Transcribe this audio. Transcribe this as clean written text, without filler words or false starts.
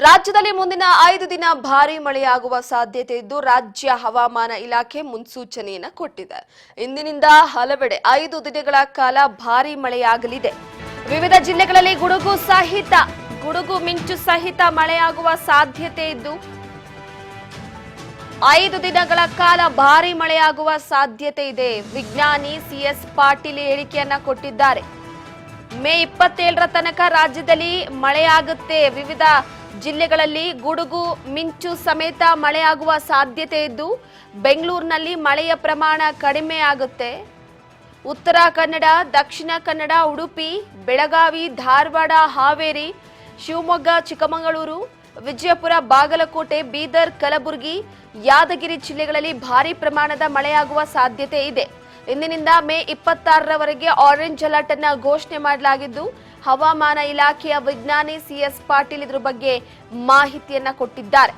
ರಾಜ್ಯದಲ್ಲಿ ಮುಂದಿನ 5 ದಿನ ಭಾರೀ ಮಳೆಯಾಗುವ ಸಾಧ್ಯತೆ ಇದ್ದು ರಾಜ್ಯ ಹವಾಮಾನ ಇಲಾಖೆ ಮುನ್ಸೂಚನೆಯನ್ನು ಕೊಟ್ಟಿದೆ. ಇಂದಿನಿಂದ ಹಲವೆಡೆ 5 ದಿನಗಳ ಕಾಲ ಭಾರೀ ಮಳೆಯಾಗಲಿದೆ. ವಿವಿಧ ಜಿಲ್ಲೆಗಳಲ್ಲಿ ಗುಡುಗು ಮಿಂಚು ಸಹಿತ ಮಳೆಯಾಗುವ ಸಾಧ್ಯತೆ ಇದ್ದು 5 ದಿನಗಳ ಕಾಲ ಭಾರೀ ಮಳೆಯಾಗುವ ಸಾಧ್ಯತೆ ಇದೆ. ವಿಜ್ಞಾನಿ ಸಿಎಸ್ ಪಾಟೀಲ್ ಹೇಳಿಕೆಯನ್ನ ಕೊಟ್ಟಿದ್ದಾರೆ. ಮೇ 27ರ ತನಕ ರಾಜ್ಯದಲ್ಲಿ ಮಳೆಯಾಗುತ್ತೆ. ವಿವಿಧ ಜಿಲ್ಲೆಗಳಲ್ಲಿ ಗುಡುಗು ಮಿಂಚು ಸಮೇತ ಮಳೆಯಾಗುವ ಸಾಧ್ಯತೆ ಇದ್ದು ಬೆಂಗಳೂರಿನಲ್ಲಿ ಮಳೆಯ ಪ್ರಮಾಣ ಕಡಿಮೆ ಆಗುತ್ತೆ. ಉತ್ತರ ಕನ್ನಡ, ದಕ್ಷಿಣ ಕನ್ನಡ, ಉಡುಪಿ, ಬೆಳಗಾವಿ, ಧಾರವಾಡ, ಹಾವೇರಿ, ಶಿವಮೊಗ್ಗ, ಚಿಕ್ಕಮಗಳೂರು, ವಿಜಯಪುರ, ಬಾಗಲಕೋಟೆ, ಬೀದರ್, ಕಲಬುರಗಿ, ಯಾದಗಿರಿ ಜಿಲ್ಲೆಗಳಲ್ಲಿ ಭಾರೀ ಪ್ರಮಾಣದ ಮಳೆಯಾಗುವ ಸಾಧ್ಯತೆ ಇದೆ. ಇಂದಿನಿಂದ ಮೇ 26ರವರೆಗೆ ಆರೆಂಜ್ ಅಲರ್ಟ್ ಅನ್ನು ಘೋಷಣೆ ಮಾಡಲಾಗಿದ್ದು ಹವಾಮಾನ ಇಲಾಖೆಯ ವಿಜ್ಞಾನಿ ಸಿಎಸ್ ಪಾಟೀಲ್ ಇದರ ಬಗ್ಗೆ ಮಾಹಿತಿಯನ್ನ ಕೊಟ್ಟಿದ್ದಾರೆ.